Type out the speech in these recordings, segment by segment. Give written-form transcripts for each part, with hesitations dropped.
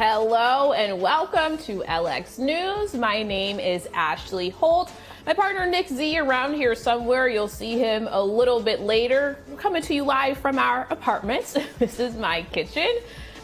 Hello and welcome to LX News. My name is Ashley Holt. My partner Nick Z around here somewhere. You'll see him a little bit later. We're coming to you live from our apartments. This is my kitchen.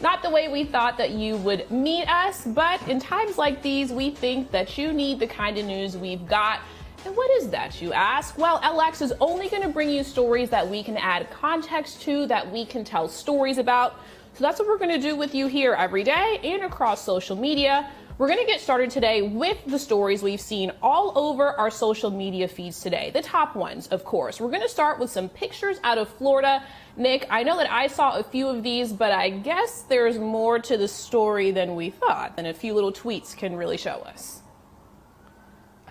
Not the way we thought that you would meet us, but in times like these, we think that you need the kind of news we've got. And what is that, you ask? Well, LX is only going to bring you stories that we can add context to, that we can tell stories about. So that's what we're going to do with you here every day and across social media. We're going to get started today with the stories we've seen all over our social media feeds today. The top ones, of course. We're going to start with some pictures out of Florida. Nick, I know that I saw a few of these, but I guess there's more to the story than we thought, than a few little tweets can really show us.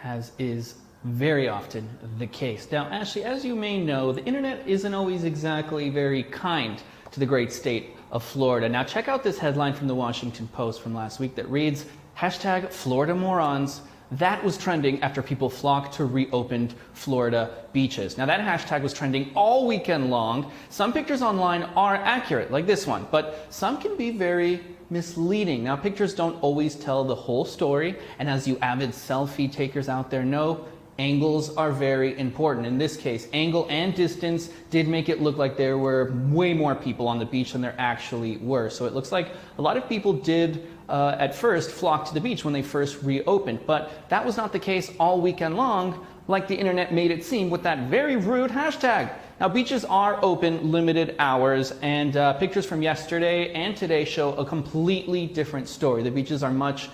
As is very often the case. Now, Ashley, as you may know, the internet isn't always exactly very kind to the great state of Florida. Now, check out this headline from the Washington Post from last week that reads, #FloridaMorons. That was trending after people flocked to reopened Florida beaches. Now, that hashtag was trending all weekend long. Some pictures online are accurate, like this one, but some can be very misleading. Now, pictures don't always tell the whole story, and as you avid selfie takers out there know, angles are very important. In this case, angle and distance did make it look like there were way more people on the beach than there actually were. So it looks like a lot of people did at first flock to the beach when they first reopened, but that was not the case all weekend long, like the internet made it seem with that very rude hashtag. Now, beaches are open limited hours, and pictures from yesterday and today show a completely different story. The beaches are much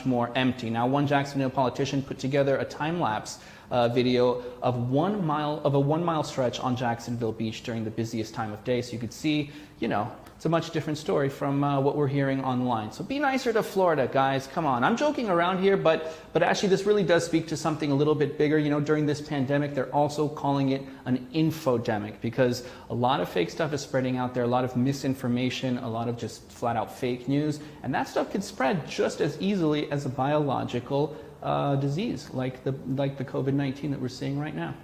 more empty. Now, one Jacksonville politician put together a time-lapse video of a 1 mile stretch on Jacksonville Beach during the busiest time of day, so you could see, you know, it's a much different story from what we're hearing online. So be nicer to Florida, guys. Come on. I'm joking around here, but actually this really does speak to something a little bit bigger. You know, during this pandemic, they're also calling it an infodemic because a lot of fake stuff is spreading out there, a lot of misinformation, a lot of just flat out fake news, and that stuff could spread just as easily as a biological disease like the COVID-19 that we're seeing right now.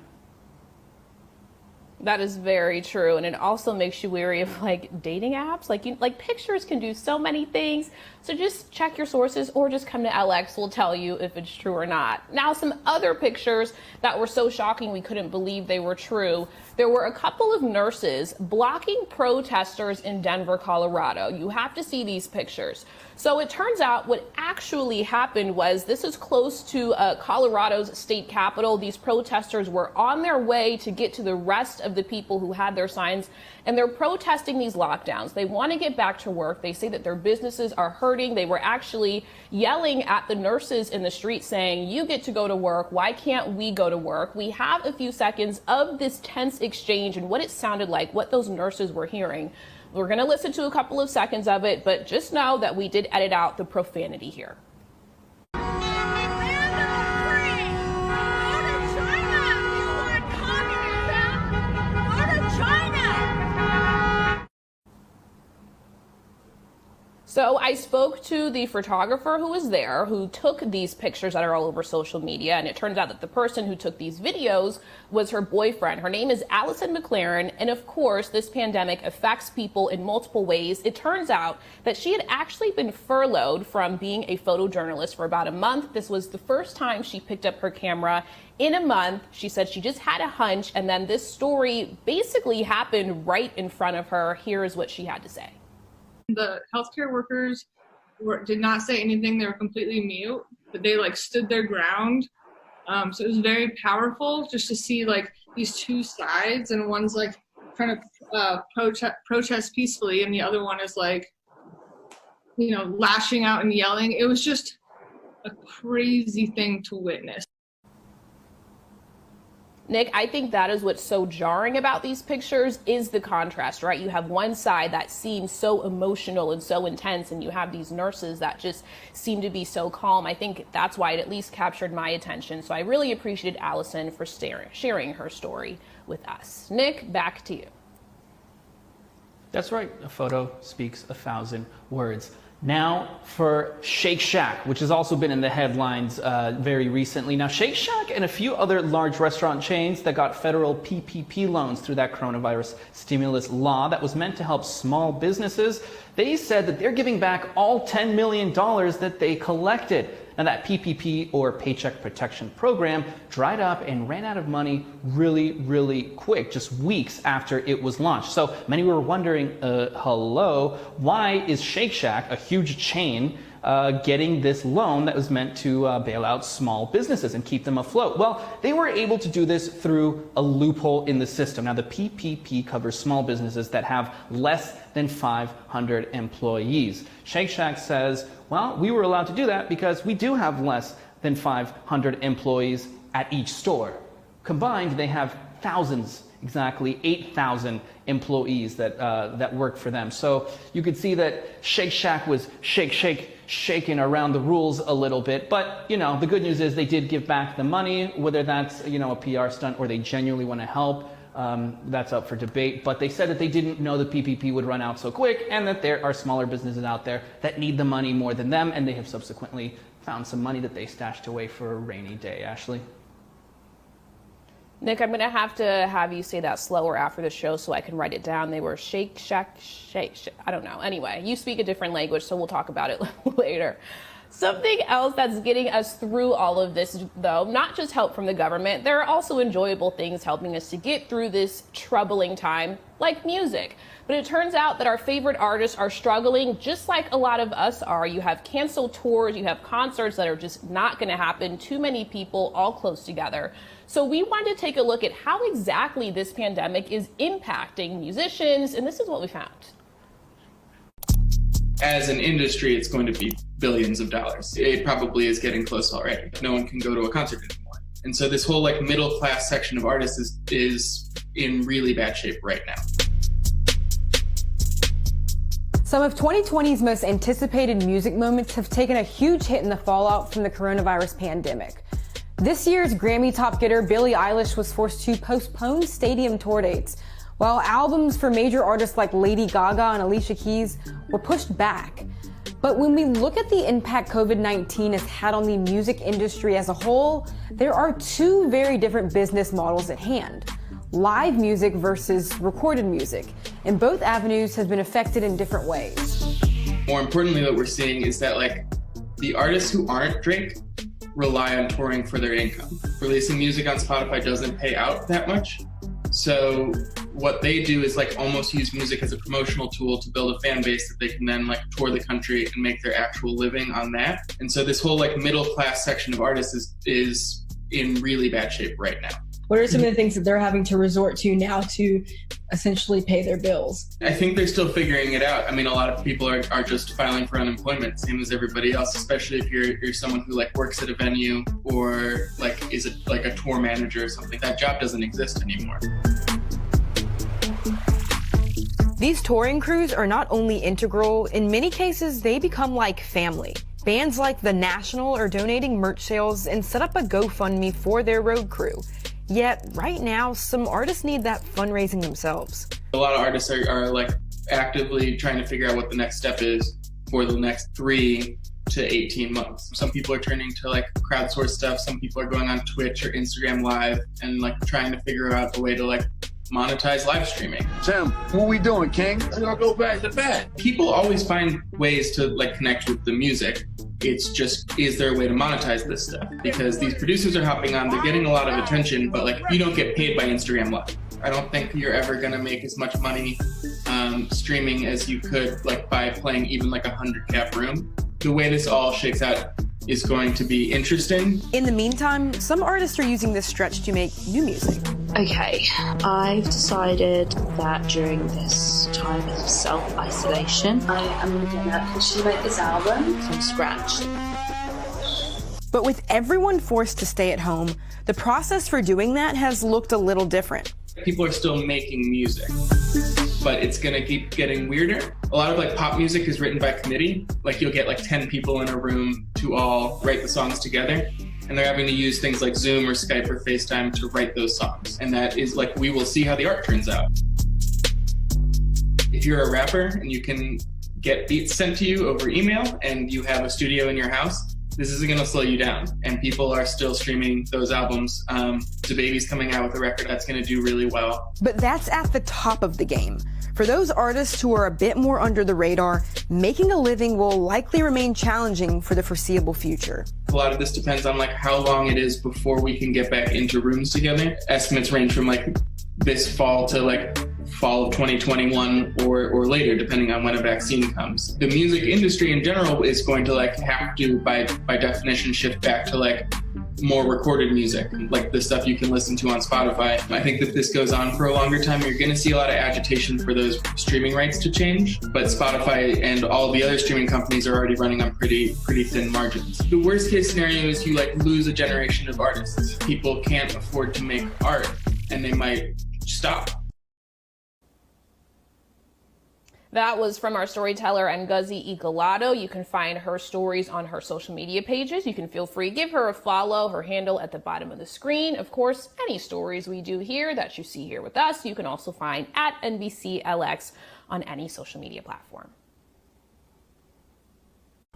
That is very true, and it also makes you wary of like dating apps. Like pictures can do so many things. So just check your sources or just come to LX. We'll tell you if it's true or not. Now, some other pictures that were so shocking we couldn't believe they were true. There were a couple of nurses blocking protesters in Denver, Colorado. You have to see these pictures. So it turns out what actually happened was this is close to Colorado's state capitol. These protesters were on their way to get to the rest of the people who had their signs, and they're protesting these lockdowns. They want to get back to work. They say that their businesses are hurting. They were actually yelling at the nurses in the street saying, "You get to go to work. Why can't we go to work?" We have a few seconds of this tense exchange and what it sounded like, what those nurses were hearing. We're going to listen to a couple of seconds of it, but just know that we did edit out the profanity here. So I spoke to the photographer who was there, who took these pictures that are all over social media, and it turns out that the person who took these videos was her boyfriend. Her name is Allison McLaren, and of course, this pandemic affects people in multiple ways. It turns out that she had actually been furloughed from being a photojournalist for about a month. This was the first time she picked up her camera in a month. She said she just had a hunch, and then this story basically happened right in front of her. Here is what she had to say. The healthcare workers did not say anything. They were completely mute, but they like stood their ground. So it was very powerful just to see like these two sides, and one's like trying to protest peacefully, and the other one is like, you know, lashing out and yelling. It was just a crazy thing to witness. Nick, I think that is what's so jarring about these pictures is the contrast, right? You have one side that seems so emotional and so intense, and you have these nurses that just seem to be so calm. I think that's why it at least captured my attention. So I really appreciated Allison for sharing her story with us. Nick, back to you. That's right. A photo speaks 1,000 words. Now for Shake Shack, which has also been in the headlines very recently. Now Shake Shack and a few other large restaurant chains that got federal PPP loans through that coronavirus stimulus law that was meant to help small businesses, they said that they're giving back all $10 million that they collected. Now that PPP, or Paycheck Protection Program, dried up and ran out of money really quick, just weeks after it was launched. So many were wondering, hello, why is Shake Shack, a huge chain, getting this loan that was meant to bail out small businesses and keep them afloat? Well, they were able to do this through a loophole in the system. Now the PPP covers small businesses that have less than 500 employees. Shake Shack says, well, we were allowed to do that because we do have less than 500 employees at each store. Combined, they have thousands, exactly 8,000 employees that work for them. So you could see that Shake Shack was shaking around the rules a little bit. But, you know, the good news is they did give back the money, whether that's, you know, a PR stunt or they genuinely want to help. That's up for debate, but they said that they didn't know the PPP would run out so quick and that there are smaller businesses out there that need the money more than them, and they have subsequently found some money that they stashed away for a rainy day. Ashley? Nick, I'm going to have you say that slower after the show so I can write it down. They were Shake Shack. I don't know. Anyway, you speak a different language, so we'll talk about it later. Something else that's getting us through all of this, though, not just help from the government, there are also enjoyable things helping us to get through this troubling time, like music. But it turns out that our favorite artists are struggling just like a lot of us are. You have canceled tours, you have concerts that are just not going to happen, too many people all close together. So we wanted to take a look at how exactly this pandemic is impacting musicians, and this is what we found. As an industry, it's going to be billions of dollars. It probably is getting close already. No one can go to a concert anymore. And so this whole middle class section of artists is in really bad shape right now. Some of 2020's most anticipated music moments have taken a huge hit in the fallout from the coronavirus pandemic. This year's Grammy top getter Billie Eilish was forced to postpone stadium tour dates, while albums for major artists like Lady Gaga and Alicia Keys were pushed back. But when we look at the impact COVID-19 has had on the music industry as a whole, there are two very different business models at hand: live music versus recorded music, and both avenues have been affected in different ways. More importantly, what we're seeing is that the artists who aren't Drake rely on touring for their income. Releasing music on Spotify doesn't pay out that much. So what they do is almost use music as a promotional tool to build a fan base that they can then tour the country and make their actual living on that. And so this whole middle class section of artists is in really bad shape right now. What are some of the things that they're having to resort to now to essentially pay their bills? I think they're still figuring it out. I mean, a lot of people are just filing for unemployment, same as everybody else, especially if you're someone who works at a venue or is a tour manager or something. That job doesn't exist anymore. These touring crews are not only integral, in many cases they become like family. Bands like The National are donating merch sales and set up a GoFundMe for their road crew. Yet, right now, some artists need that fundraising themselves. A lot of artists are actively trying to figure out what the next step is for the next 3 to 18 months. Some people are turning to crowdsource stuff. Some people are going on Twitch or Instagram Live and trying to figure out a way to monetize live streaming. Tim, what we doing, King? I'm gonna go back to bed. People always find ways to connect with the music. It's just, is there a way to monetize this stuff? Because these producers are hopping on, they're getting a lot of attention, but you don't get paid by Instagram Live. I don't think you're ever gonna make as much money streaming as you could by playing even 100 cap room. The way this all shakes out is going to be interesting. In the meantime, some artists are using this stretch to make new music. Okay, I've decided that during this time of self-isolation, I am gonna officially make this album from scratch. But with everyone forced to stay at home, the process for doing that has looked a little different. People are still making music, but it's gonna keep getting weirder. A lot of pop music is written by committee. You'll get 10 people in a room to all write the songs together. And they're having to use things like Zoom or Skype or FaceTime to write those songs. And that is we will see how the art turns out. If you're a rapper and you can get beats sent to you over email and you have a studio in your house, this isn't going to slow you down. And people are still streaming those albums. DaBaby's coming out with a record that's going to do really well. But that's at the top of the game. For those artists who are a bit more under the radar, making a living will likely remain challenging for the foreseeable future. A lot of this depends on like how long it is before we can get back into rooms together. Estimates range from like this fall to like fall of 2021 or later, depending on when a vaccine comes. The music industry in general is going to like have to, by definition, shift back to like more recorded music, like the stuff you can listen to on Spotify. I think that this goes on for a longer time. You're going to see a lot of agitation for those streaming rights to change, but Spotify and all the other streaming companies are already running on pretty thin margins. The worst case scenario is you like lose a generation of artists. People can't afford to make art and they might stop. That was from our storyteller Ngozi Igalato. You can find her stories on her social media pages. You can feel free to give her a follow, her handle at the bottom of the screen. Of course, any stories we do here that you see here with us, you can also find at NBCLX on any social media platform.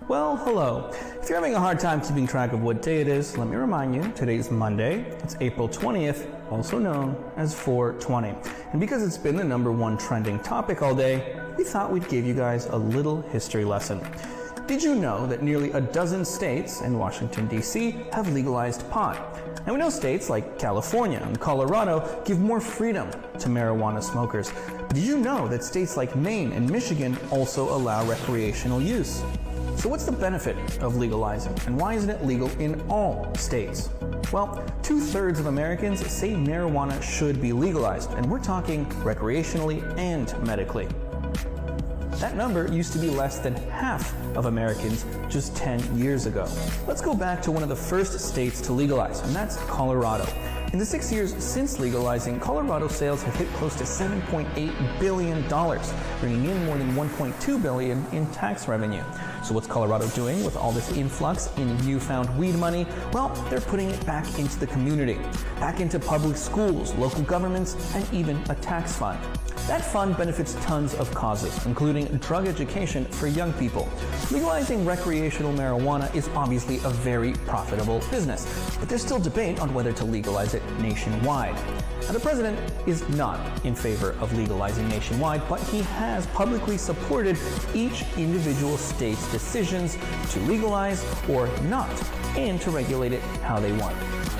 Well, hello. If you're having a hard time keeping track of what day it is, let me remind you, today's Monday. It's April 20th, also known as 420. And because it's been the #1 trending topic all day, we thought we'd give you guys a little history lesson. Did you know that nearly a dozen states and Washington, D.C. have legalized pot? And we know states like California and Colorado give more freedom to marijuana smokers. But did you know that states like Maine and Michigan also allow recreational use? So what's the benefit of legalizing, and why isn't it legal in all states? Well, 2/3 of Americans say marijuana should be legalized, and we're talking recreationally and medically. That number used to be less than half of Americans just 10 years ago. Let's go back to one of the first states to legalize, and that's Colorado. In the 6 years since legalizing, Colorado sales have hit close to $7.8 billion, bringing in more than $1.2 billion in tax revenue. So what's Colorado doing with all this influx in newfound weed money? Well, they're putting it back into the community, back into public schools, local governments, and even a tax fund. That fund benefits tons of causes, including drug education for young people. Legalizing recreational marijuana is obviously a very profitable business, but there's still debate on whether to legalize it nationwide. Now, the president is not in favor of legalizing nationwide, but he has publicly supported each individual state's decisions to legalize or not, and to regulate it how they want.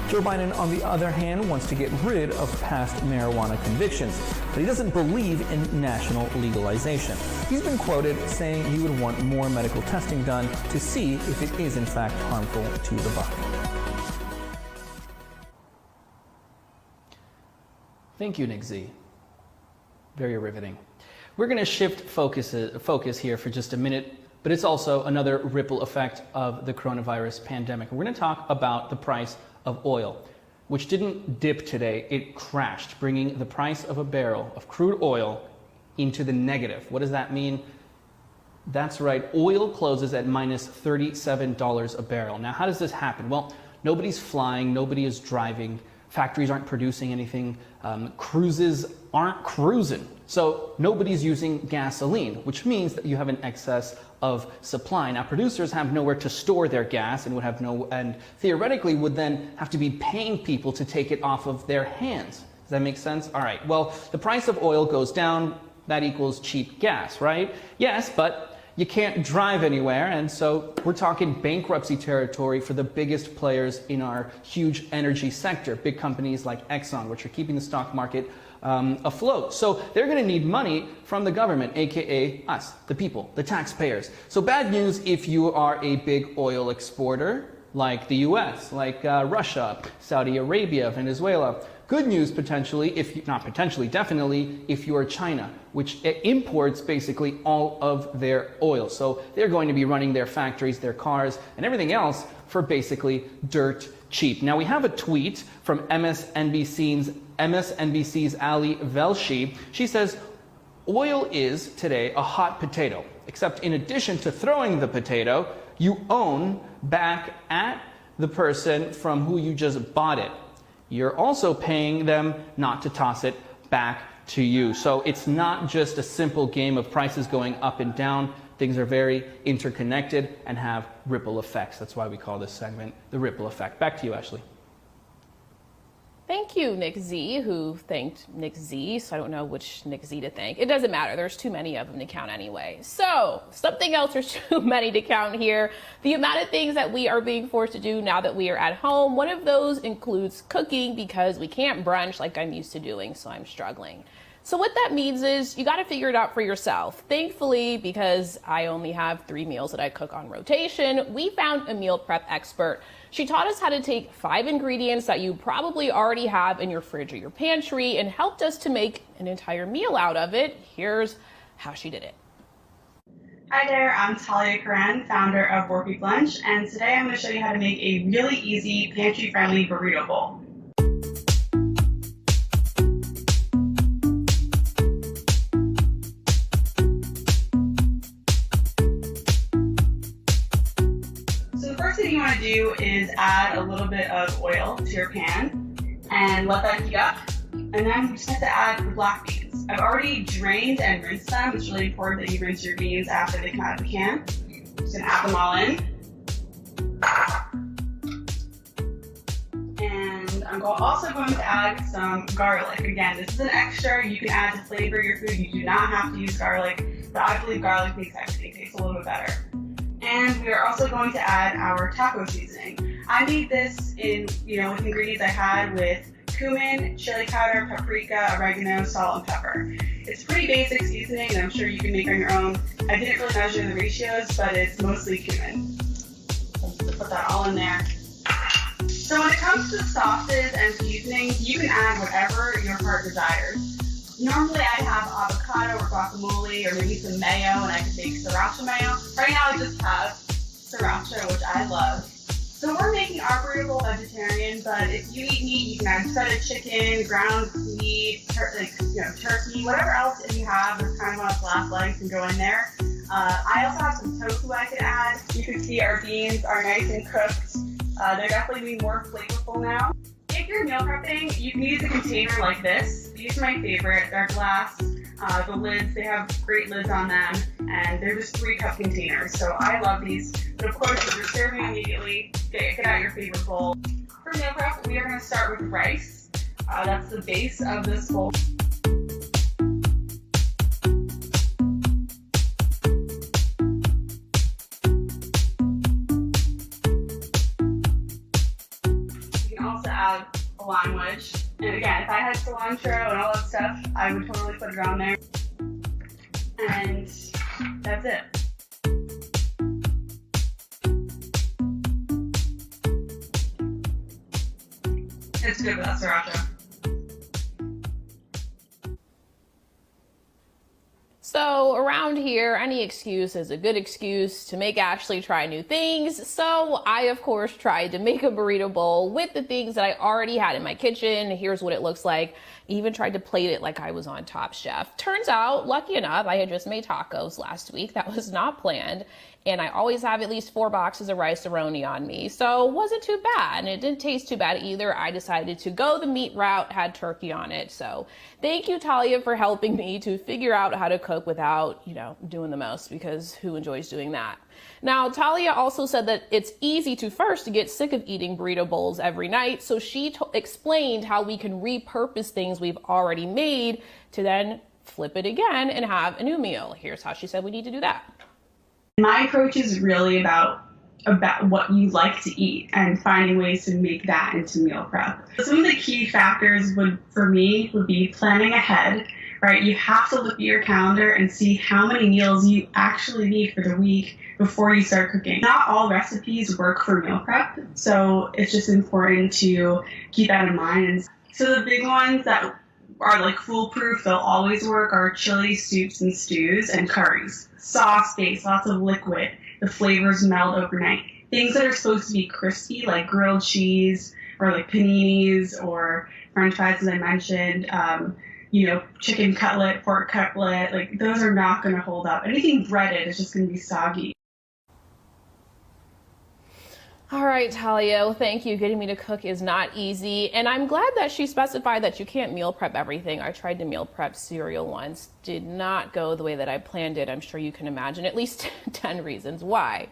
Joe Biden, on the other hand, wants to get rid of past marijuana convictions, but he doesn't believe in national legalization. He's been quoted saying he would want more medical testing done to see if it is in fact harmful to the body. Thank you, Nick Z. Very riveting. We're going to shift focus here for just a minute, but it's also another ripple effect of the coronavirus pandemic. We're going to talk about the price of oil, which didn't dip today, it crashed, bringing the price of a barrel of crude oil into the negative. What does that mean? That's right, oil closes at minus $37 a barrel. Now, how does this happen? Well, nobody's flying, nobody is driving, factories aren't producing anything, cruises aren't cruising. So nobody's using gasoline, which means that you have an excess of supply. Now, producers have nowhere to store their gas and and theoretically would then have to be paying people to take it off of their hands. Does that make sense? All right. Well, the price of oil goes down. That equals cheap gas, right? Yes, but you can't drive anywhere, and so we're talking bankruptcy territory for the biggest players in our huge energy sector, big companies like Exxon, which are keeping the stock market afloat. So they're going to need money from the government, aka us, the people, the taxpayers. So bad news if you are a big oil exporter like the US, like Russia, Saudi Arabia, Venezuela. Good news potentially, definitely, if you are China, which imports basically all of their oil. So they're going to be running their factories, their cars, and everything else for basically dirt cheap. Now, we have a tweet from MSNBC's Ali Velshi. She says, oil is today a hot potato, except in addition to throwing the potato, you own back at the person from who you just bought it. You're also paying them not to toss it back to you. So it's not just a simple game of prices going up and down. Things are very interconnected and have ripple effects. That's why we call this segment the ripple effect. Back to you, Ashley. Thank you, Nick Z, who thanked Nick Z, so I don't know which Nick Z to thank. It doesn't matter. There's too many of them to count anyway. So, something else, there's too many to count here. The amount of things that we are being forced to do now that we are at home, one of those includes cooking because we can't brunch like I'm used to doing, so I'm struggling. So what that means is you got to figure it out for yourself. Thankfully, because I only have 3 meals that I cook on rotation, we found a meal prep expert. She taught us how to take 5 ingredients that you probably already have in your fridge or your pantry and helped us to make an entire meal out of it. Here's how she did it. Hi there, I'm Talia Koren, founder of WorkWeekLunch, and today I'm going to show you how to make a really easy pantry-friendly burrito bowl. You want to do is add a little bit of oil to your pan and let that heat up, and then you just have to add the black beans. I've already drained and rinsed them. It's really important that you rinse your beans after they come out of the can. I'm just going to add them all in, and I'm also going to add some garlic. Again, this is an extra you can add to flavor your food. You do not have to use garlic, but I believe garlic makes everything taste a little bit better. And we are also going to add our taco seasoning. I made this in, with ingredients I had with cumin, chili powder, paprika, oregano, salt, and pepper. It's pretty basic seasoning, and I'm sure you can make on your own. I didn't really measure the ratios, but it's mostly cumin. So I'm just put that all in there. So when it comes to sauces and seasonings, you can add whatever your heart desires. Normally I have avocado or guacamole or maybe some mayo, and I could make sriracha mayo. Right now I just have sriracha, which I love. So we're making our burrito bowl vegetarian, but if you eat meat, you can add shredded chicken, ground meat, turkey, whatever else you have that's kind of on its last legs can go in there. I also have some tofu I could add. You can see our beans are nice and cooked. They're definitely being more flavorful now. If you're meal prepping, you can use a container like this. These are my favorite. They're glass. The lids, they have great lids on them, and they're just 3-cup containers. So I love these. But of course, if you're serving immediately, get out your favorite bowl. For meal prep, we are going to start with rice. That's the base of this bowl. You can also add a lime wedge. And again, if I had cilantro and all that stuff, I would totally put it on there. And that's it. It's good with that sriracha. So around here, any excuse is a good excuse to make Ashley try new things. So I, of course, tried to make a burrito bowl with the things that I already had in my kitchen. Here's what it looks like. Even tried to plate it like I was on Top Chef. Turns out, lucky enough, I had just made tacos last week. That was not planned. And I always have at least 4 boxes of rice-a-roni on me. So it wasn't too bad. And it didn't taste too bad either. I decided to go the meat route, had turkey on it. So thank you, Talia, for helping me to figure out how to cook without, doing the most, because who enjoys doing that? Now, Talia also said that it's easy to get sick of eating burrito bowls every night. So she explained how we can repurpose things we've already made to then flip it again and have a new meal. Here's how she said we need to do that. My approach is really about what you like to eat and finding ways to make that into meal prep. Some of the key factors would be planning ahead, right? You have to look at your calendar and see how many meals you actually need for the week before you start cooking. Not all recipes work for meal prep, so it's just important to keep that in mind. So the big ones that are like foolproof, they'll always work, are chili, soups, and stews, and curries. Sauce base, lots of liquid. The flavors meld overnight. Things that are supposed to be crispy, like grilled cheese, or like paninis, or French fries, as I mentioned, chicken cutlet, pork cutlet, like those are not going to hold up. Anything breaded is just going to be soggy. All right, Talia, well, thank you. Getting me to cook is not easy. And I'm glad that she specified that you can't meal prep everything. I tried to meal prep cereal once. Did not go the way that I planned it. I'm sure you can imagine at least 10 reasons why.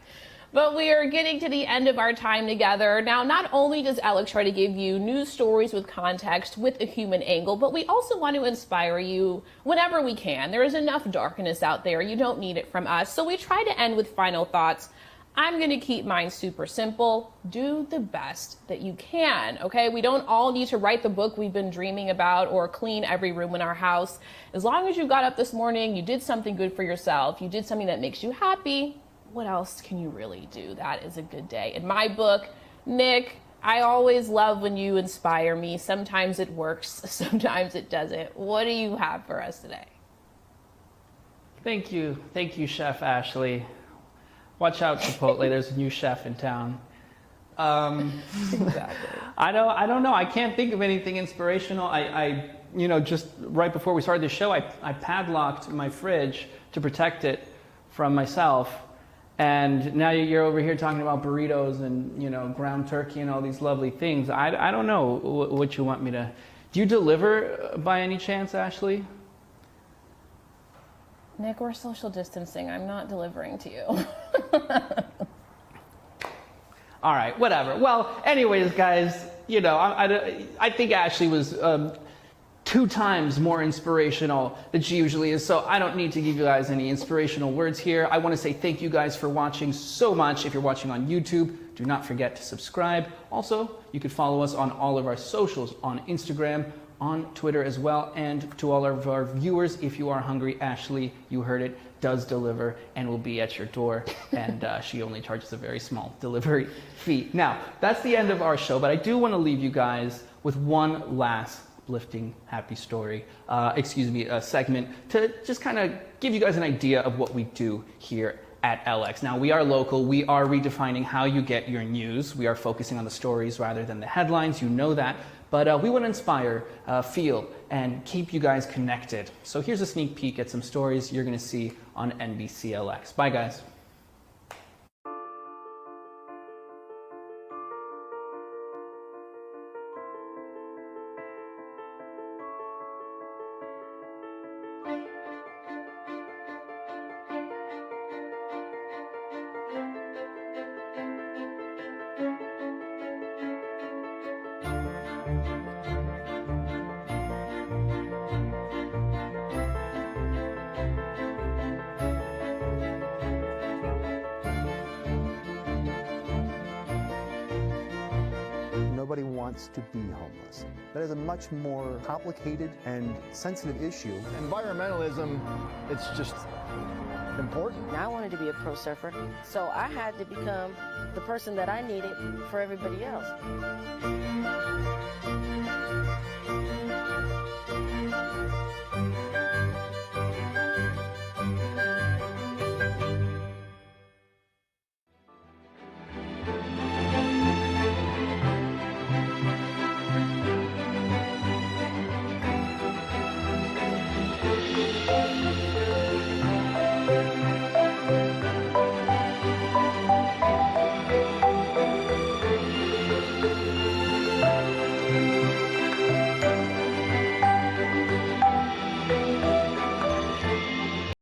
But we are getting to the end of our time together. Now, not only does Alex try to give you news stories with context, with a human angle, but we also want to inspire you whenever we can. There is enough darkness out there. You don't need it from us. So we try to end with final thoughts. I'm going to keep mine super simple. Do the best that you can, okay? We don't all need to write the book we've been dreaming about or clean every room in our house. As long as you got up this morning, you did something good for yourself, you did something that makes you happy, what else can you really do? That is a good day. In my book, Nick, I always love when you inspire me. Sometimes it works, sometimes it doesn't. What do you have for us today? Thank you, Chef Ashley. Watch out, Chipotle. There's a new chef in town. Exactly. I don't know. I can't think of anything inspirational. I just right before we started the show, I padlocked my fridge to protect it from myself. And now you're over here talking about burritos and, ground turkey and all these lovely things. I don't know what you want me to... Do you deliver by any chance, Ashley? Nick, we're social distancing. I'm not delivering to you. All right, whatever. Well, anyways, guys, I think Ashley was 2 times more inspirational than she usually is, so I don't need to give you guys any inspirational words here. I want to say thank you guys for watching so much. If you're watching on YouTube, do not forget to subscribe. Also, you can follow us on all of our socials, on Instagram, on Twitter as well. And to all of our viewers, if you are hungry, Ashley, you heard it, does deliver and will be at your door. And she only charges a very small delivery fee. Now, that's the end of our show, but I do want to leave you guys with one last uplifting, happy story, segment to just kind of give you guys an idea of what we do here at LX. Now, we are local. We are redefining how you get your news. We are focusing on the stories rather than the headlines. You know that. But we want to inspire, feel, and keep you guys connected. So here's a sneak peek at some stories you're going to see on NBCLX. Bye, guys. Nobody wants to be homeless. That is a much more complicated and sensitive issue. Environmentalism, it's just important. I wanted to be a pro surfer, so I had to become the person that I needed for everybody else.